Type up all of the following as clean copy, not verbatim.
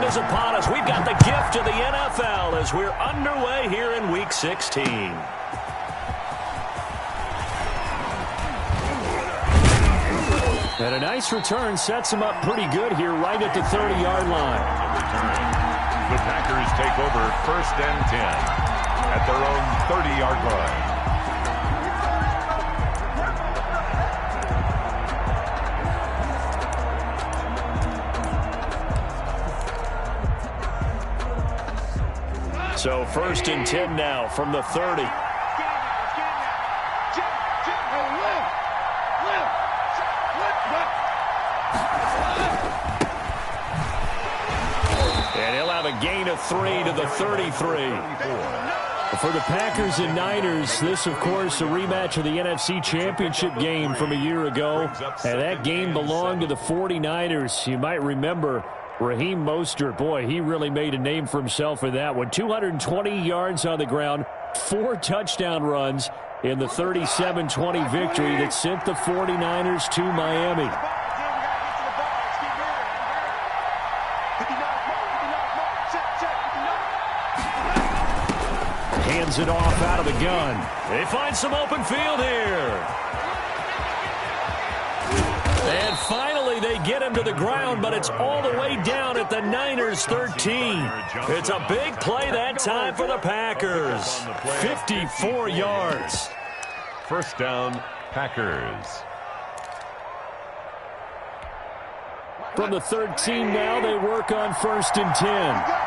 is upon us. We've got the gift of the NFL as we're underway here in Week 16. And a nice return sets them up pretty good here right at the 30-yard line. The Packers take over 1st and 10 at their own 30-yard line. So 1st and 10 now from the 30. And he'll have a gain of 3 to the 33. For the Packers and Niners, this, of course, a rematch of the NFC Championship game from a year ago. And that game belonged to the 49ers. You might remember Raheem Mostert. Boy, he really made a name for himself in that one. 220 yards on the ground, 4 touchdown runs in the 37-20 victory that sent the 49ers to Miami. Hands it off out of the gun. They find some open field here. And finally they get him to the ground, but it's all the way down at the Niners 13. It's a big play that time for the Packers. 54 yards. 1st down, Packers. From the 13 now, they work on 1st and 10.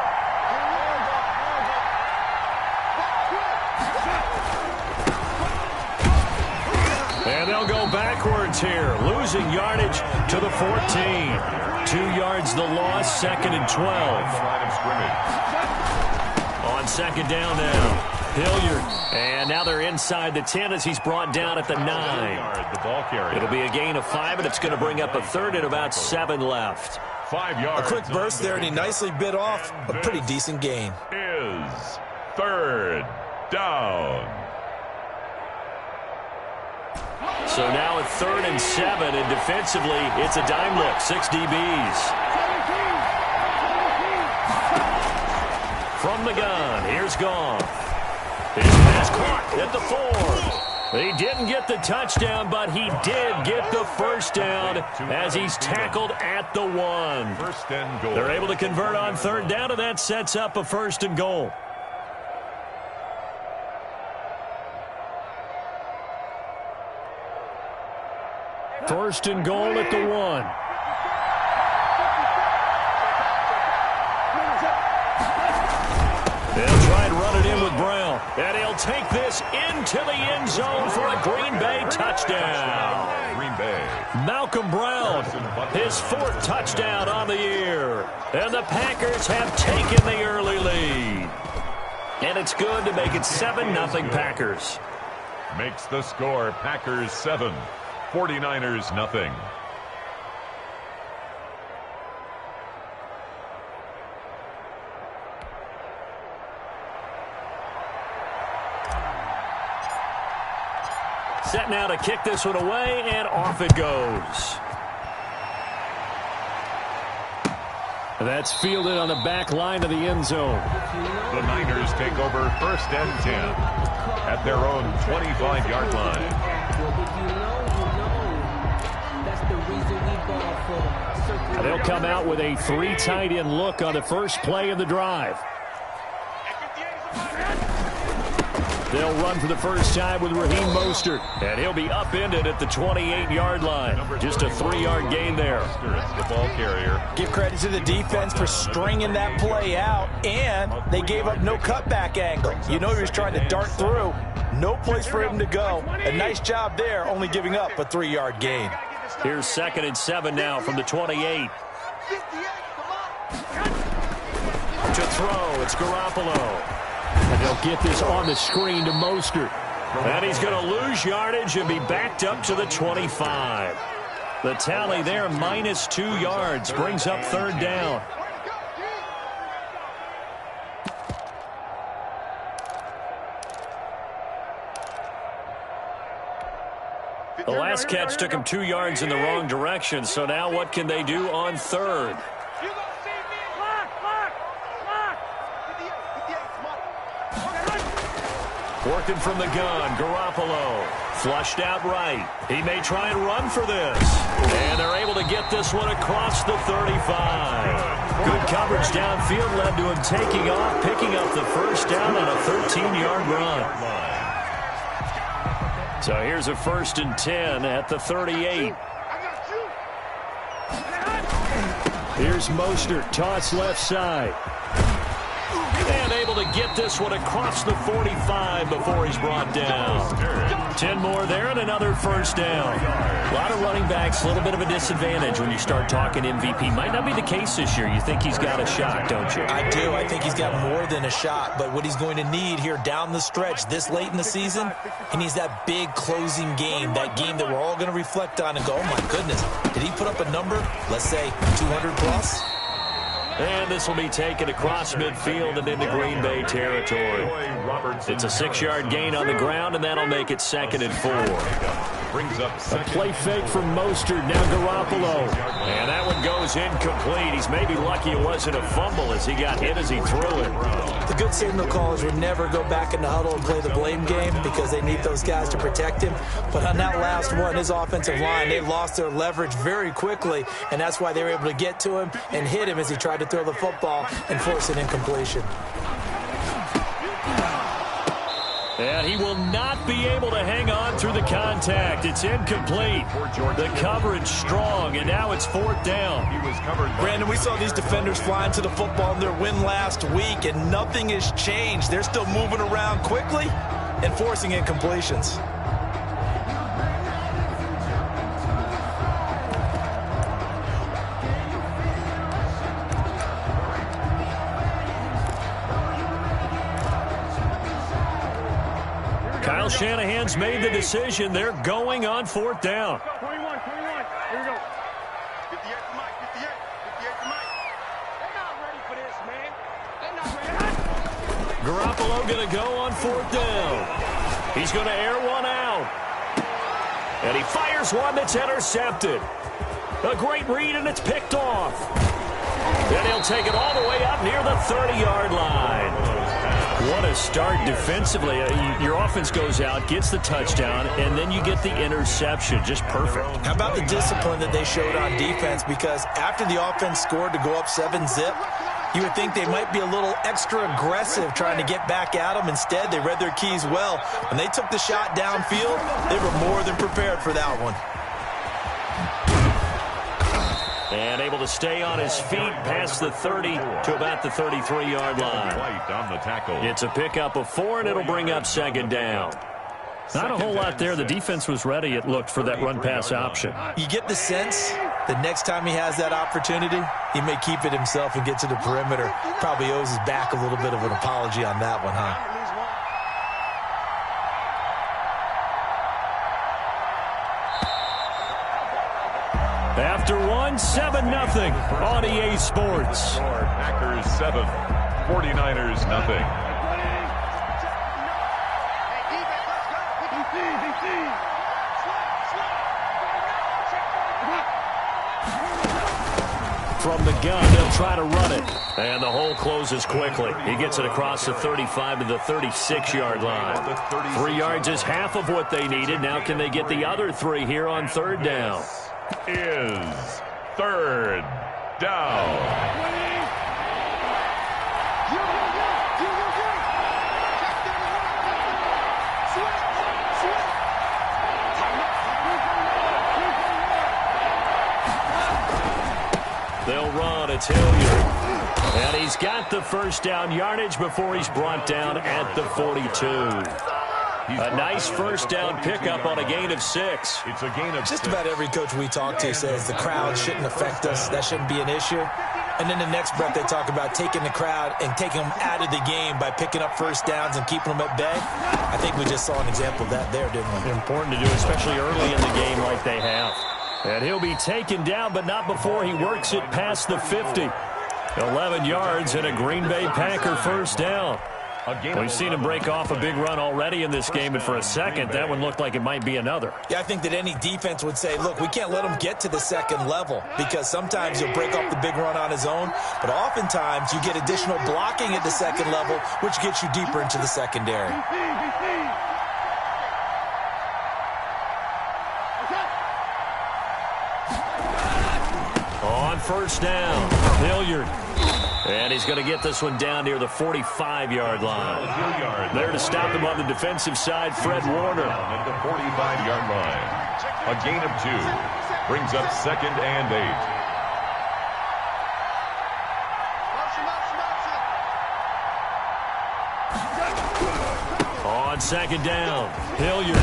And they'll go backwards here, losing yardage to the 14. 2 yards the loss, 2nd and 12. On 2nd down now, Hilliard. And now they're inside the 10 as he's brought down at the 9. It'll be a gain of 5, and it's going to bring up a 3rd and about 7 left. 5 yards. A quick burst there, and he nicely bit off a pretty decent gain. Is 3rd down. So now at 3rd and 7, and defensively, it's a dime look, 6 DBs. From the gun, here's Goff. His pass caught at the 4. He didn't get the touchdown, but he did get the 1st down as he's tackled at the 1. 1st and goal. They're able to convert on 3rd down, and that sets up a 1st and goal. First and goal at the 1. They'll try and run it in with Brown. And he'll take this into the end zone for a Green Bay touchdown. Green Bay. Malcolm Brown, his 4th touchdown on the year. And the Packers have taken the early lead. And it's good to make it 7-0 Packers. Makes the score Packers 7. 49ers nothing. Set now to kick this one away, and off it goes. That's fielded on the back line of the end zone. The Niners take over 1st and 10 at their own 25-yard line. They'll come out with a 3 tight end look on the first play of the drive. They'll run for the first time with Raheem Mostert, and he'll be upended at the 28-yard line. Just a 3-yard gain there. The ball carrier. Give credit to the defense for stringing that play out, and they gave up no cutback angle. You know he was trying to dart through. No place for him to go. A nice job there, only giving up a 3-yard gain. Here's 2nd and 7 now from the 28. To throw, it's Garoppolo. And they'll get this on the screen to Mostert. And he's going to lose yardage and be backed up to the 25. The tally there, -2 yards, brings up 3rd down. The last catch took him 2 yards in the wrong direction, so now what can they do on 3rd? Working from the gun, Garoppolo. Flushed out right. He may try and run for this. And they're able to get this one across the 35. Good coverage downfield led to him taking off, picking up the first down on a 13-yard run. So here's a 1st and 10 at the 38. Here's Mostert, toss left side. And able to get this one across the 45 before he's brought down. 10 more there and another first down. A lot of running backs, a little bit of a disadvantage when you start talking MVP. Might not be the case this year. You think he's got a shot, don't you? I do. I think he's got more than a shot. But what he's going to need here down the stretch this late in the season, he needs that big closing game, that game that we're all going to reflect on and go, oh, my goodness, did he put up a number, let's say 200 plus? And this will be taken across midfield and into Green Bay territory. It's a 6-yard gain on the ground, and that'll make it 2nd and 4. A play fake from Mostert, now Garoppolo. And that one goes incomplete. He's maybe lucky it wasn't a fumble as he got hit as he threw it. The good signal callers would never go back in the huddle and play the blame game because they need those guys to protect him. But on that last one, his offensive line, they lost their leverage very quickly, and that's why they were able to get to him and hit him as he tried to throw the football and force an incompletion. And he will not be able to hang on through the contact. It's incomplete. The coverage strong, and now it's 4th down. Brandon, we saw these defenders flying to the football in their win last week, and nothing has changed. They're still moving around quickly and forcing incompletions. Kyle Shanahan's made the decision. They're going on 4th down. 21. Here we go. 58 to Mike. 58 to Mike. They're not ready for this, man. They're not ready. Garoppolo going to go on 4th down. He's going to air one out. And he fires one that's intercepted. A great read, and it's picked off. Then he'll take it all the way up near the 30-yard line. What a start defensively. Your offense goes out, gets the touchdown, and then you get the interception. Just perfect. How about the discipline that they showed on defense? Because after the offense scored to go up 7-zip, you would think they might be a little extra aggressive trying to get back at them. Instead, they read their keys well. When they took the shot downfield, they were more than prepared for that one. And able to stay on his feet past the 30 to about the 33-yard line. It's a pickup of 4, and it'll bring up 2nd down. Not a whole lot there. The defense was ready, it looked, for that run-pass option. You get the sense that next time he has that opportunity, he may keep it himself and get to the perimeter. Probably owes his back a little bit of an apology on that one, huh? After one, 7-0 on EA Sports. Packers 7, 49ers nothing. From the gun, they'll try to run it. And the hole closes quickly. He gets it across the 35 to the 36-yard line. 3 yards is half of what they needed. Now can they get the other 3 here on 3rd down? Is 3rd down. They'll run. It's Hilliard. And he's got the first down yardage before he's brought down at the 42. A nice first down pickup on a gain of 6. It's a gain of Just about every coach we talk to says the crowd shouldn't affect us. That shouldn't be an issue. And then the next breath they talk about taking the crowd and taking them out of the game by picking up first downs and keeping them at bay. I think we just saw an example of that there, didn't we? Important to do, especially early in the game like they have. And he'll be taken down, but not before he works it past the 50. 11 yards and a Green Bay Packer first down. We've seen him break off a big run already in this game, and for a second, that one looked like it might be another. Yeah, I think that any defense would say, look, we can't let him get to the second level because sometimes he'll break off the big run on his own, but oftentimes you get additional blocking at the second level, which gets you deeper into the secondary. first down. Hilliard. And he's going to get this one down near the 45-yard line. There to stop him on the defensive side, Fred Warner. At the 45-yard line. A gain of 2. Brings up 2nd and 8. On 2nd down, Hilliard.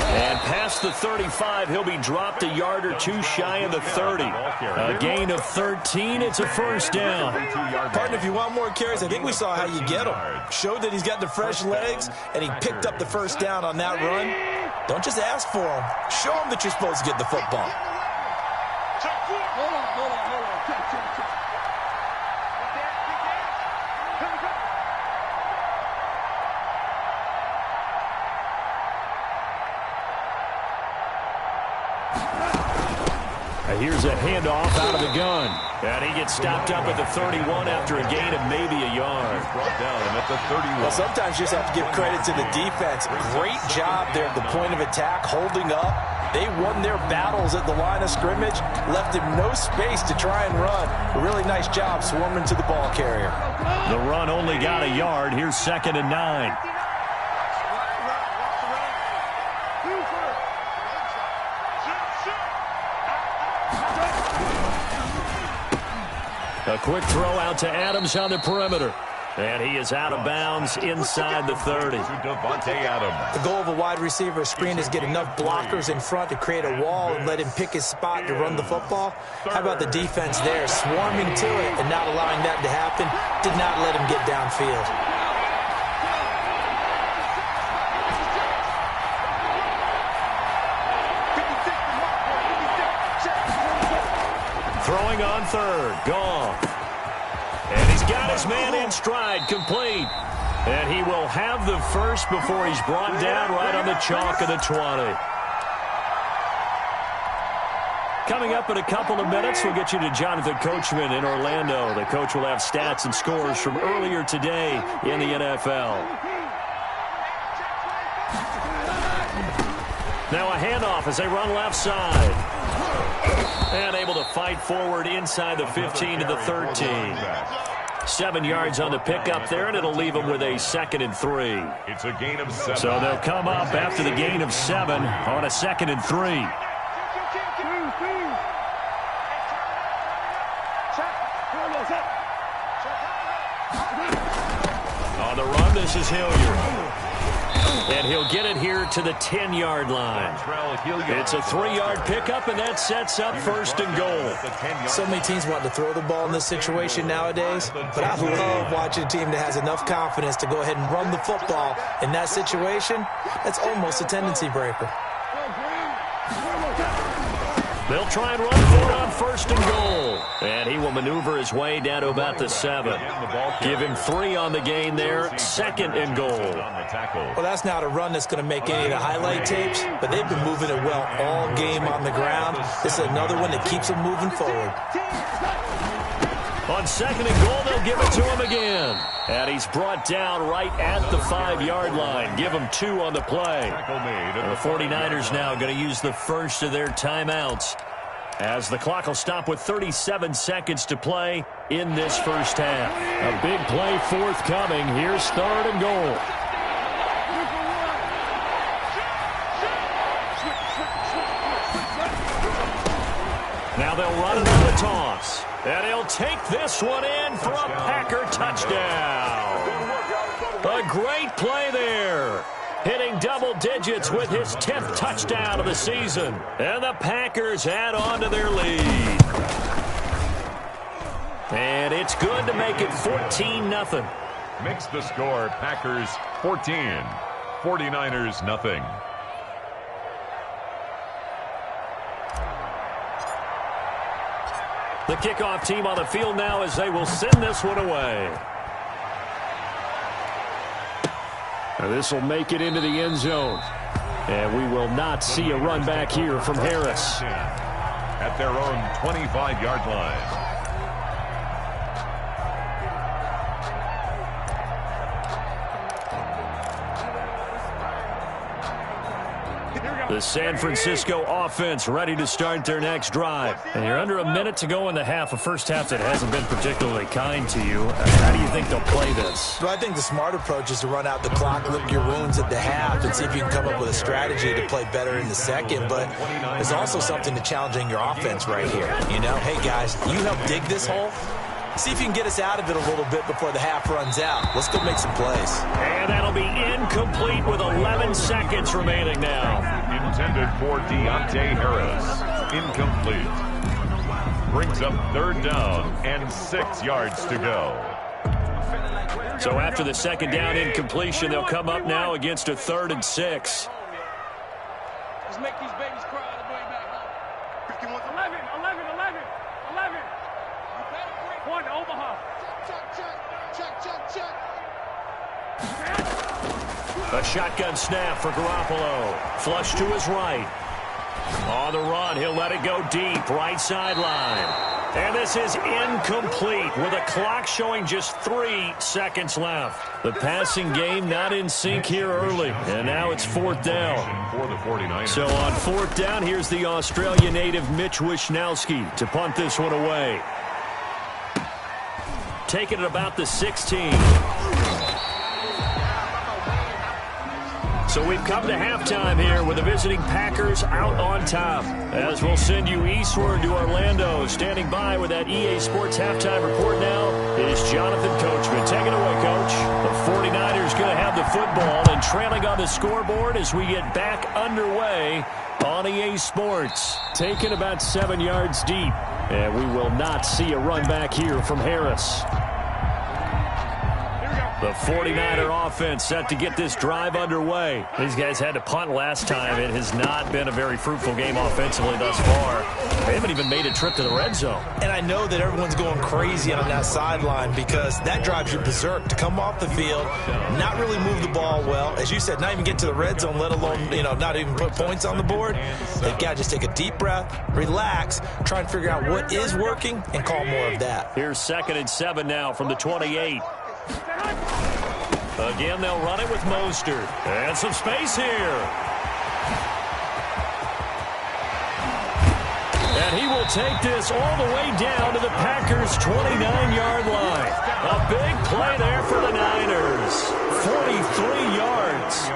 And past the 35, he'll be dropped a yard or 2 shy of the 30. A gain of 13, it's a first down. Partner, if you want more carries, I think we saw how you get them. Showed that he's got the fresh legs, and he picked up the first down on that run. Don't just ask for them. Show them that you're supposed to get the football. Here's a handoff out of the gun. And he gets stopped up at the 31 after a gain of maybe a yard. Brought down at the 31. Well, sometimes you just have to give credit to the defense. Great job there at the point of attack, holding up. They won their battles at the line of scrimmage, left him no space to try and run. A really nice job swarming to the ball carrier. The run only got a yard. Here's 2nd and 9. A quick throw out to Adams on the perimeter. And he is out of bounds inside the 30. Davante Adams. The goal of a wide receiver screen is get enough blockers in front to create a wall and let him pick his spot to run the football. How about the defense there, swarming to it and not allowing that to happen? Did not let him get downfield. Throwing on 3rd, Goff. And he's got his man in stride, complete. And he will have the first before he's brought down right on the chalk of the 20. Coming up in a couple of minutes, we'll get you to Jonathan Coachman in Orlando. The coach will have stats and scores from earlier today in the NFL. Now a handoff as they run left side. And able to fight forward inside the 15 to the 13. 7 yards on the pickup there, and it'll leave them with a 2nd and 3. It's a gain of 7. So they'll come up after the gain of 7 on a 2nd and 3. On the run, this is Hilliard. And he'll get it here to the 10-yard line. It's a 3-yard pickup, and that sets up 1st and goal. So many teams want to throw the ball in this situation nowadays, but I love watching a team that has enough confidence to go ahead and run the football. In that situation, that's almost a tendency breaker. They'll try and run for it on 1st and goal. And he will maneuver his way down to about the 7. Give him 3 on the gain there. 2nd and goal. Well, that's not a run that's going to make any of the highlight tapes, but they've been moving it well all game on the ground. This is another one that keeps them moving forward. On 2nd and goal, they'll give it to him again. And he's brought down right at the 5-yard line. Give him 2 on the play. And the 49ers now going to use the first of their timeouts as the clock will stop with 37 seconds to play in this first half. A big play forthcoming. Here's 3rd and goal. Now they'll run it on the toss. And he'll take this one in for a Packer touchdown. A great play there. Hitting double digits with his 10th touchdown of the season. And the Packers add on to their lead. And it's good to make it 14-0. Makes the score Packers 14, 49ers nothing. The kickoff team on the field now as they will send this one away. Now this will make it into the end zone. And we will not see a run back here from Harris. At their own 25-yard line. The San Francisco offense ready to start their next drive. And you're under a minute to go in the half, a first half that hasn't been particularly kind to you. How do you think they'll play this? Well, I think the smart approach is to run out the clock, lick your wounds at the half, and see if you can come up with a strategy to play better in the second. But there's also something to challenging your offense right here. You know, hey, guys, you help dig this hole. See if you can get us out of it a little bit before the half runs out. Let's go make some plays. And that'll be incomplete with 11 seconds remaining now. Intended for Deontay Harris. Incomplete. Brings up 3rd down and 6 yards to go. So after the 2nd down incompletion, they'll come up now against a 3rd and 6. Let's make these babies cry on the way back home. 51, 11. One, Omaha. Check. A shotgun snap for Garoppolo. Flush to his right. On the run, he'll let it go deep, right sideline. And this is incomplete with a clock showing just 3 seconds left. The passing game not in sync here early, and now it's 4th down. For the 49ers. So on 4th down, here's the Australia native Mitch Wishnowsky to punt this one away. Taking it about the 16. So we've come to halftime here with the visiting Packers out on top. As we'll send you eastward to Orlando. Standing by with that EA Sports halftime report now is Jonathan Coachman. Take it away, Coach. The 49ers going to have the football and trailing on the scoreboard as we get back underway on EA Sports. Taken about 7 yards deep. And we will not see a run back here from Harris. The 49er offense set to get this drive underway. These guys had to punt last time. It has not been a very fruitful game offensively thus far. They haven't even made a trip to the red zone. And I know that everyone's going crazy on that sideline because that drives you berserk to come off the field, not really move the ball well. As you said, not even get to the red zone, let alone, not even put points on the board. They've got to just take a deep breath, relax, try and figure out what is working, and call more of that. Here's 2nd and 7 now from the 28. Again, they'll run it with Mostert. And some space here. And he will take this all the way down to the Packers' 29-yard line. A big play there for the Niners. 43 yards.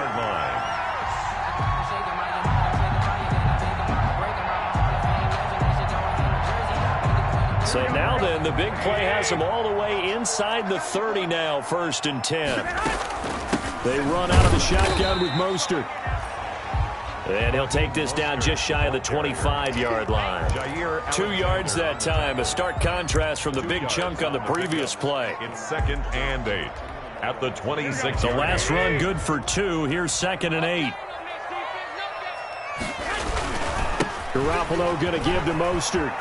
So now then, the big play has them all the way inside the 30 now, 1st and 10. They run out of the shotgun with Mostert. And he'll take this down just shy of the 25-yard line. 2 yards that time, a stark contrast from the big chunk on the previous play. It's 2nd and 8 at the 26. The last run good for 2. Here's 2nd and 8. Garoppolo going to give to Mostert.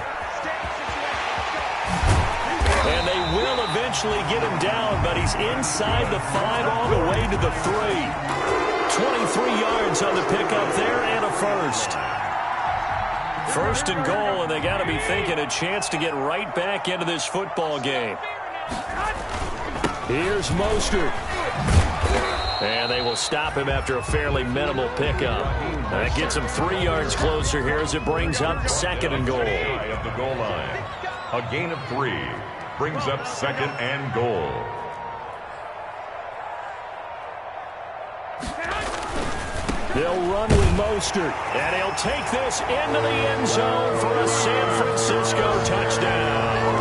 And they will eventually get him down, but he's inside the 5 all the way to the 3. 23 yards on the pickup there and a first. 1st and goal, and they got to be thinking a chance to get right back into this football game. Here's Mostert. And they will stop him after a fairly minimal pickup. That gets him 3 yards closer here as it brings up 2nd and goal. At the goal line. A gain of 3 brings up 2nd and goal. They'll run with Mostert, and he'll take this into the end zone for a San Francisco touchdown.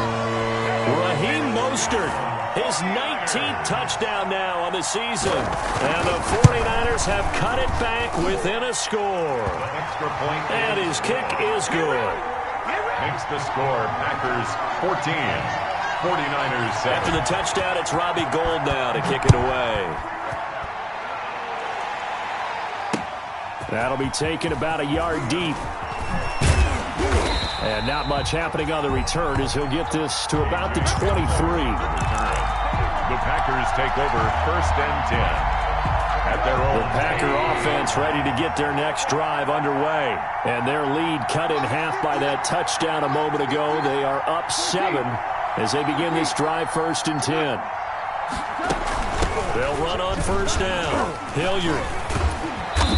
Raheem Mostert, his 19th touchdown now on the season. And the 49ers have cut it back within a score. Extra point. And his kick is good. Makes the score Packers 14, 49ers 7. After the touchdown, it's Robbie Gould now to kick it away. That'll be taken about a yard deep. And not much happening on the return as he'll get this to about the 23. The Packers take over 1st and 10. At their own. The Packer offense ready to get their next drive underway. And their lead cut in half by that touchdown a moment ago. They are up 7 as they begin this drive 1st and 10. They'll run on 1st down. Hilliard.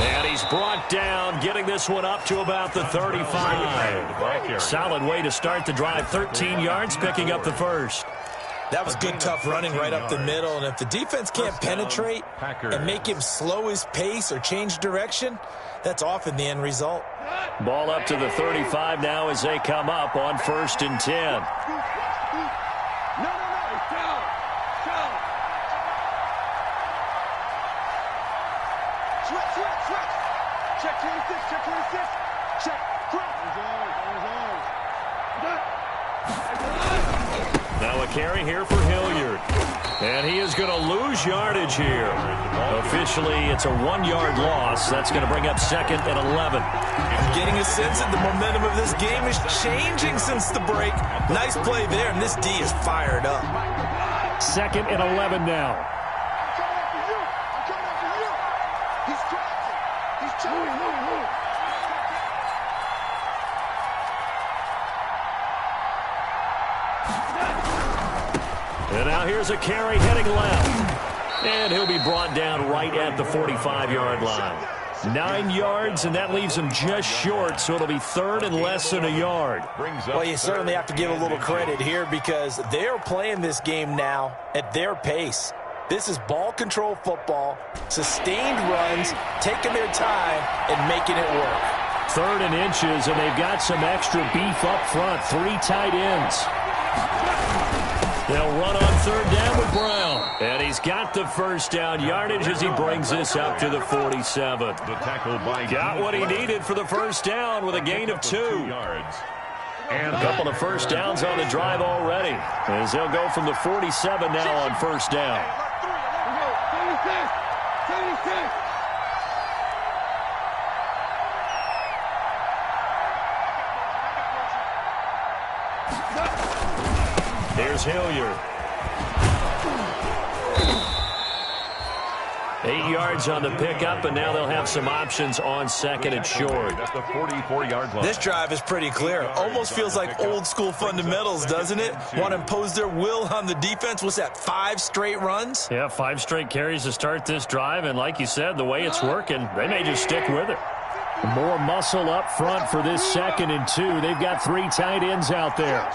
And he's brought down, getting this one up to about the 35. Solid way to start the drive. 13 yards, picking up the first. That was good, tough running right up the middle. And if the defense can't penetrate and make him slow his pace or change direction, that's often the end result. Ball up to the 35 now as they come up on 1st and 10. Check 26, check 26. Check. Now a carry here for Hilliard. And he is going to lose yardage here. Officially, it's a 1-yard loss. That's going to bring up 2nd and 11. I'm getting a sense that the momentum of this game is changing since the break. Nice play there, and this D is fired up. 2nd and 11 now. And now here's a carry heading left. And he'll be brought down right at the 45-yard line. 9 yards, and that leaves him just short, so it'll be 3rd and less than a yard. Well, you certainly have to give a little credit here because they're playing this game now at their pace. This is ball control football, sustained runs, taking their time and making it work. 3rd and inches, and they've got some extra beef up front. 3 tight ends. They'll run on 3rd down with Brown. And he's got the first down yardage as he brings this up to the 47. The tackle by got what he needed for the first down with a gain of 2. And a couple of first downs on the drive already. As they'll go from the 47 now on 1st down. 76. Here's Hilliard. 8 yards on the pickup, and now they'll have some options on 2nd and short. At the 44-yard line. This drive is pretty clear. Almost feels like old school fundamentals, doesn't it? Want to impose their will on the defense. What's that, 5 straight runs? Yeah, 5 straight carries to start this drive, and like you said, the way it's working, they may just stick with it. More muscle up front for this 2nd and 2. They've got 3 tight ends out there.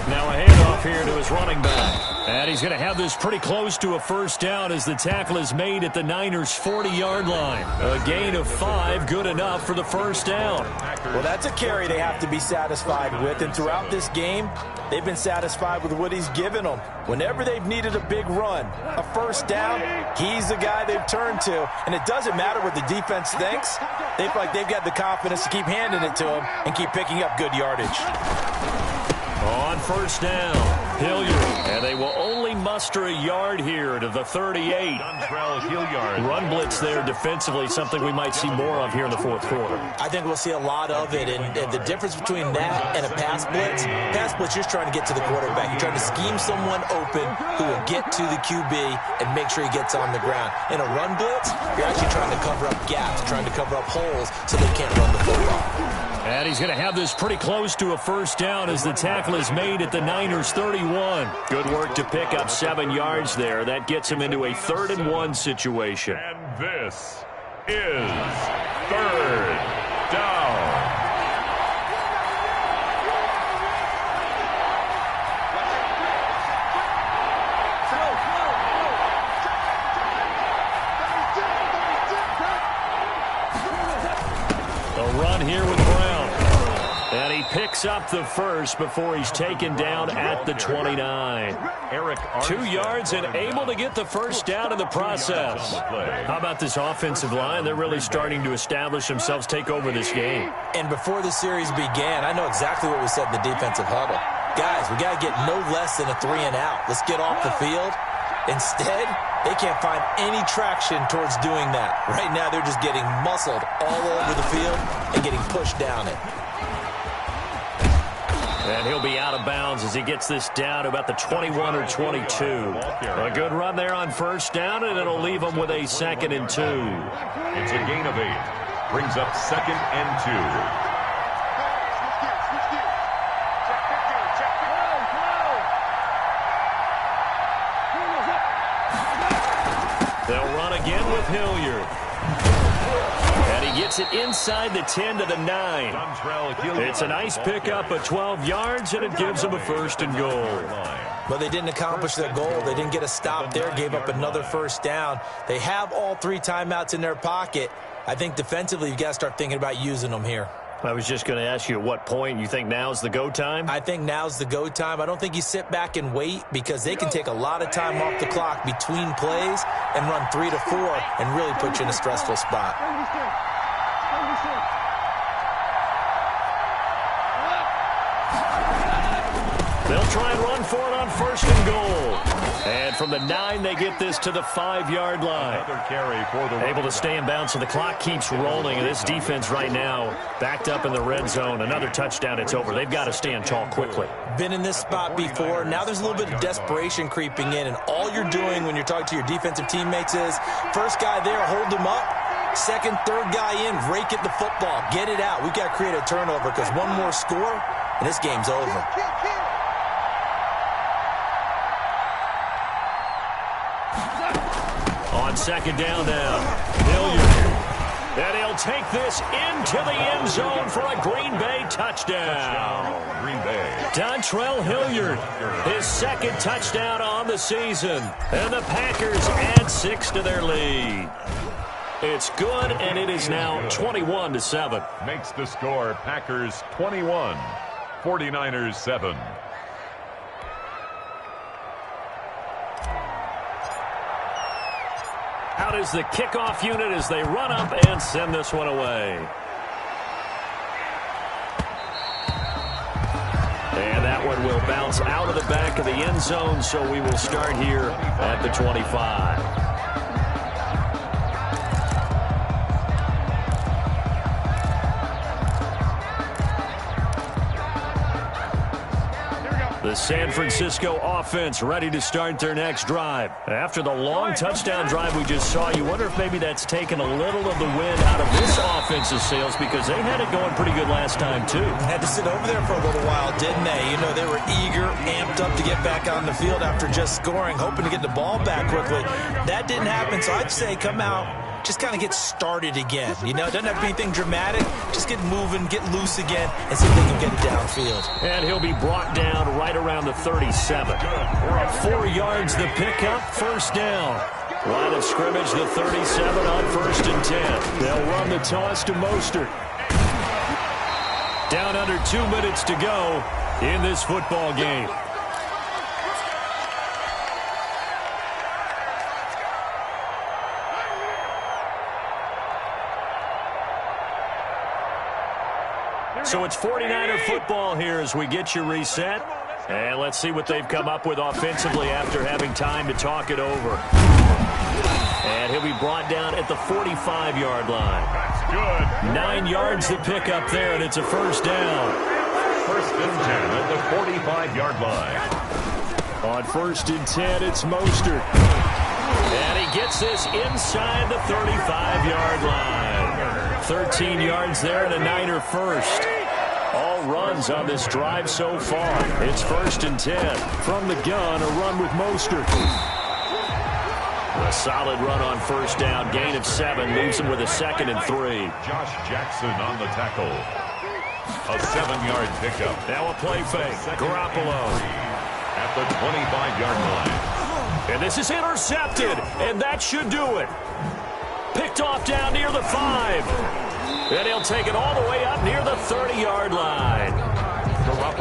Now a handoff here to his running back. And he's going to have this pretty close to a first down as the tackle is made at the Niners' 40-yard line. A gain of 5, good enough for the first down. Well, that's a carry they have to be satisfied with. And throughout this game, they've been satisfied with what he's given them. Whenever they've needed a big run, a first down, he's the guy they've turned to. And it doesn't matter what the defense thinks. They feel like they've got the confidence to keep handing it to him and keep picking up good yardage. On first down, Hilliard, and they will only muster a yard here to the 38. Run blitz there defensively, something we might see more of here in the 4th quarter. I think we'll see a lot of it, and the difference between that and a pass blitz, you're trying to get to the quarterback. You're trying to scheme someone open who will get to the QB and make sure he gets on the ground. In a run blitz, you're actually trying to cover up gaps, trying to cover up holes so they can't run the football. And he's going to have this pretty close to a first down as the tackle is made at the Niners' 31. Good work to pick up 7 yards there. That gets him into a 3rd and 1 situation. And this is 3rd down. A run here with Brown. And he picks up the first before he's taken down at the 29. 2 yards and able to get the first down in the process. How about this offensive line? They're really starting to establish themselves, take over this game. And before the series began, I know exactly what we said in the defensive huddle. Guys, we got to get no less than a 3 and out. Let's get off the field. Instead, they can't find any traction towards doing that. Right now, they're just getting muscled all over the field and getting pushed down it. And he'll be out of bounds as he gets this down to about the 21 or 22. A good run there on first down, and it'll leave him with a 2nd and 2. It's a gain of 8. Brings up 2nd and 2. again with Hilliard. And he gets it inside the 10 to the 9. It's a nice pickup of 12 yards, and it gives them a 1st and goal. But they didn't accomplish their goal. They didn't get a stop there, gave up another 1st down. They have all 3 timeouts in their pocket. I think defensively, you've got to start thinking about using them here. I was just going to ask you at what point you think now's the go time? I think now's the go time. I don't think you sit back and wait because they can take a lot of time off the clock between plays and run 3 to 4 and really put you in a stressful spot. They'll try and run for it on 1st and goal. And from the 9, they get this to the 5-yard line. Able to stay in bounds, so the clock keeps rolling. And this defense right now backed up in the red zone. Another touchdown, it's over. They've got to stand tall quickly. Been in this spot before. Now there's a little bit of desperation creeping in. And all you're doing when you're talking to your defensive teammates is, first guy there, hold him up. Second, third guy in, rake at the football. Get it out. We've got to create a turnover because one more score, and this game's over. On 2nd down now, Hilliard. And he'll take this into the end zone for a Green Bay touchdown. Green Bay. Dontrell Hilliard, his 2nd touchdown on the season. And the Packers add 6 to their lead. It's good, and it is now 21-7. Makes the score Packers 21, 49ers 7. Out is the kickoff unit as they run up and send this one away. And that one will bounce out of the back of the end zone, so we will start here at the 25. The San Francisco offense ready to start their next drive. After the long touchdown drive we just saw, you wonder if maybe that's taken a little of the wind out of this offense's sails because they had it going pretty good last time, too. Had to sit over there for a little while, didn't they? You know, they were eager, amped up to get back on the field after just scoring, hoping to get the ball back quickly. That didn't happen, so I'd say come out, just kind of get started again. You know, it doesn't have to be anything dramatic. Just get moving, get loose again, and see if they can get it downfield. And he'll be brought down right around the 37. 4 yards the pickup, 1st down. Line of scrimmage, the 37 on 1st and 10. They'll run the toss to Mostert. Down under 2 minutes to go in this football game. So it's 49er football here as we get you reset. And let's see what they've come up with offensively after having time to talk it over. And he'll be brought down at the 45-yard line. That's good. 9 yards to pick up there, and it's a 1st down. 1st and 10 at the 45-yard line. On 1st and 10, it's Mostert. And he gets this inside the 35-yard line. 13 yards there and a Niner 1st. All runs on this drive so far. It's 1st and 10. From the gun, a run with Mostert. A solid run on 1st down. Gain of 7 leaves him with a 2nd and 3. Josh Jackson on the tackle. A 7-yard pickup. Now a play fake. Garoppolo At the 25-yard line. And this is intercepted. And that should do it. Picked off down near the 5. And he'll take it all the way up near the 30-yard line.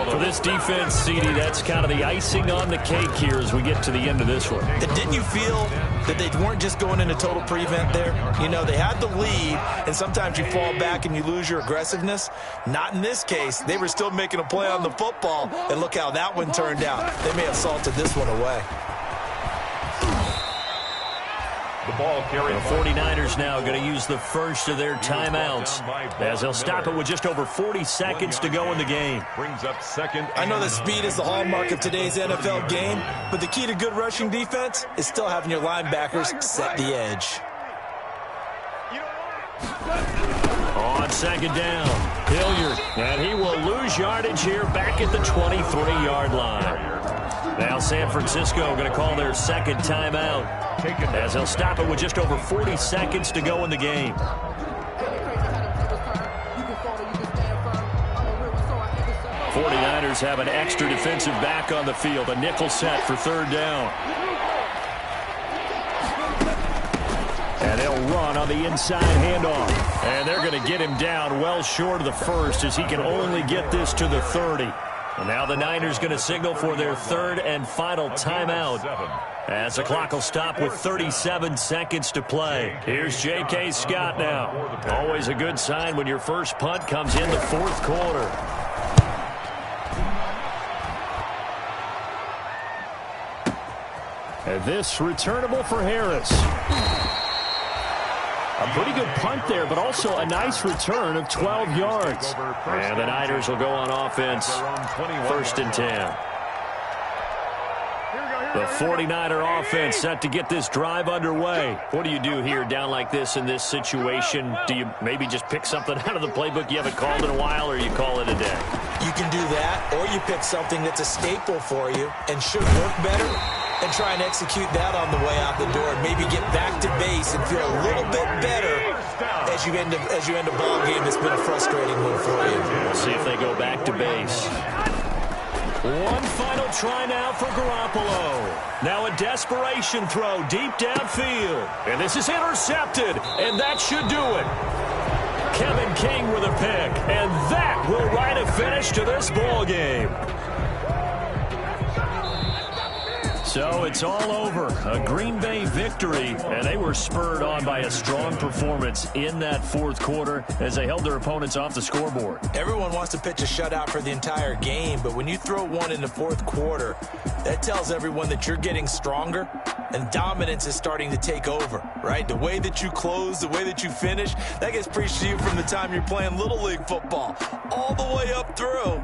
For this defense, CD, that's kind of the icing on the cake here as we get to the end of this one. And didn't you feel that they weren't just going into total prevent there? You know, they had the lead, and sometimes you fall back and you lose your aggressiveness. Not in this case. They were still making a play on the football, and look how that one turned out. They may have salted this one away. The ball carried. The 49ers now going to use the first of their timeouts as they'll stop it with just over 40 seconds to go in the game. Brings up 2nd. I know that speed is the hallmark of today's NFL game, but the key to good rushing defense is still having your linebackers set the edge. On 2nd down, Hilliard, and he will lose yardage here back at the 23-yard line. Now San Francisco going to call their second timeout as they'll stop it with just over 40 seconds to go in the game. 49ers have an extra defensive back on the field, a nickel set for third down. And they'll run on the inside handoff. And they're going to get him down well short of the first as he can only get this to the 30. And now the Niners going to signal for their third and final timeout as the clock will stop with 37 seconds to play. Here's J.K. Scott now. Always a good sign when your first punt comes in the fourth quarter. And this returnable for Harris. A pretty good punt there, but also a nice return of 12 yards. And the Niners will go on offense, 1st and 10. The 49er offense set to get this drive underway. What do you do here down like this in this situation? Do you maybe just pick something out of the playbook you haven't called in a while, or you call it a day? You can do that, or you pick something that's a staple for you and should work better and try and execute that on the way out the door. Maybe get back to base and feel a little bit better as you end a ball game that's been a frustrating one for you. We'll see if they go back to base. One final try now for Garoppolo. Now a desperation throw deep downfield. And this is intercepted, and that should do it. Kevin King with a pick, and that will write a finish to this ball game. So it's all over. A Green Bay victory, and they were spurred on by a strong performance in that fourth quarter as they held their opponents off the scoreboard. Everyone wants to pitch a shutout for the entire game, but when you throw one in the fourth quarter, that tells everyone that you're getting stronger and dominance is starting to take over, right? The way that you close, the way that you finish, that gets preached to you from the time you're playing Little League football all the way up through.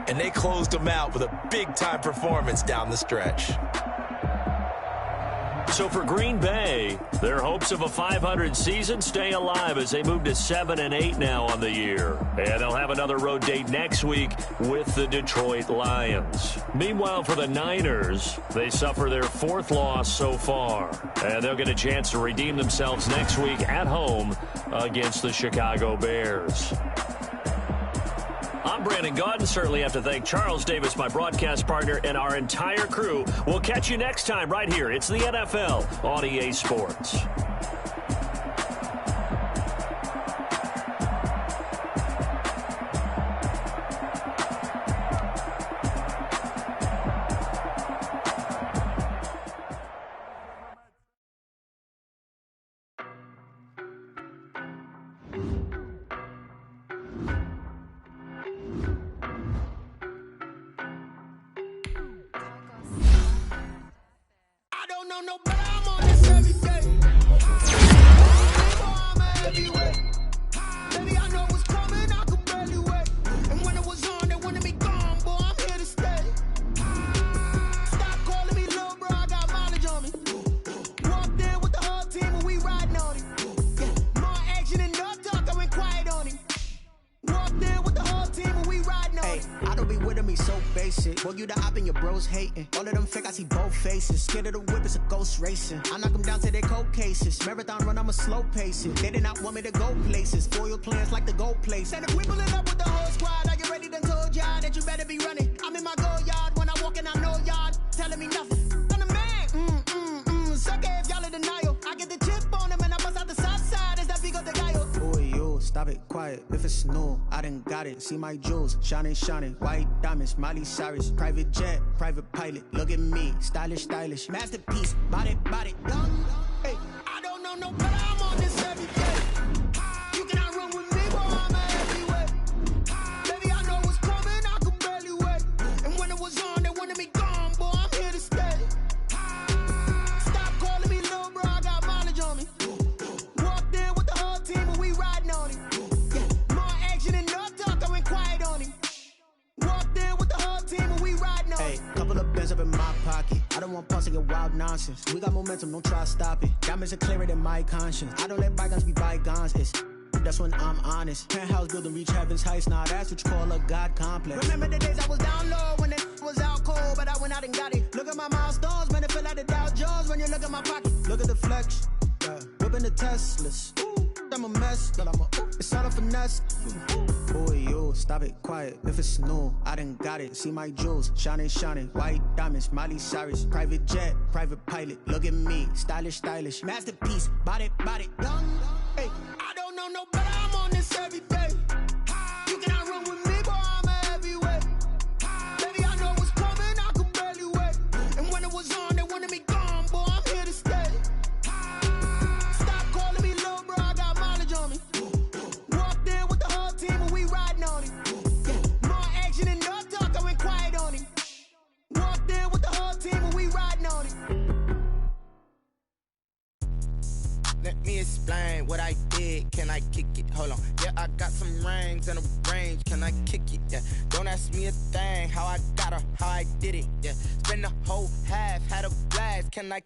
And they closed them out with a big-time performance down the stretch. So for Green Bay, their hopes of a 500 season stay alive as they move to 7-8 now on the year. And they'll have another road date next week with the Detroit Lions. Meanwhile, for the Niners, they suffer their 4th loss so far. And they'll get a chance to redeem themselves next week at home against the Chicago Bears. I'm Brandon Gaudin. Certainly have to thank Charles Davis, my broadcast partner, and our entire crew. We'll catch you next time right here. It's the NFL on EA Sports. Boy, you the op and your bros hating. All of them fake, I see both faces. Scared of the whip, it's a ghost racing. I knock them down to their cold cases. Marathon run, I'ma slow pace it. They did not want me to go places. Foil plans like the go place. And if we pulling up with the whole squad, are you ready? Done told y'all that you better be running. I'm in my go yard. When I walk in, I know y'all telling me nothing. I'm the man. Suck it if y'all in denial. I get the chip on them and I bust out the south side. Is that Vigo de Gallo? Boy, yo, stop it, quiet. If it's new, I done got it. See my jewels, shining, white diamonds, Miley Cyrus, private jet, private pilot. Look at me, stylish, masterpiece, body, done. Hey, I don't know no better. I'm on this every day. You cannot run with me, boy. I'm a heavyweight. Baby, I know what's coming. I could barely wait. And when it was on, they wanted me gone, boy. I'm here to stay. Stop calling me little bro. I got mileage on me. Walked in with the whole team, and we riding on it. Yeah, more action and no talk. I went quiet on him. Walked in with the whole team and we riding on. Hey, couple of bands up in my pocket. I don't want pulse to get wild nonsense. We got momentum, don't try to stop it. Diamonds are clearer than my conscience. I don't let bygones be bygones. It's that's when I'm honest. Penthouse building reach heaven's heights. Now that's what you call a God complex. Remember the days I was down low when they Was out cold, but I went out and got it. Look at my milestones, man, it feel like the Dow Jones when you look at my pocket. Look at the flex, whipping the Teslas. I'm a mess, but it's all a finesse. Boy, you stop it, quiet. If it's new, I done got it. See my jewels, shining, white diamonds, Miley Cyrus, private jet, private pilot. Look at me, stylish, masterpiece, body, young. Hey, I don't know no better. I'm on this every day. You cannot run with me, boy. I'm a heavyweight. Baby, I know what's coming. I could barely wait. And when it was on, they wanted me gone, boy. I'm here to stay. Stop calling me little bro. I got mileage on me. Walked in with the whole team and we riding on it. More action and no talk. I went quiet on him. Walked in with the whole team and we riding on it. Let me explain what I did. Can I kick it? Hold on. Yeah, I got some rings and a range. Can I kick it? Yeah. Don't ask me a thing. How I got her, how I did it. Yeah. Spend the whole half, had a blast. Can I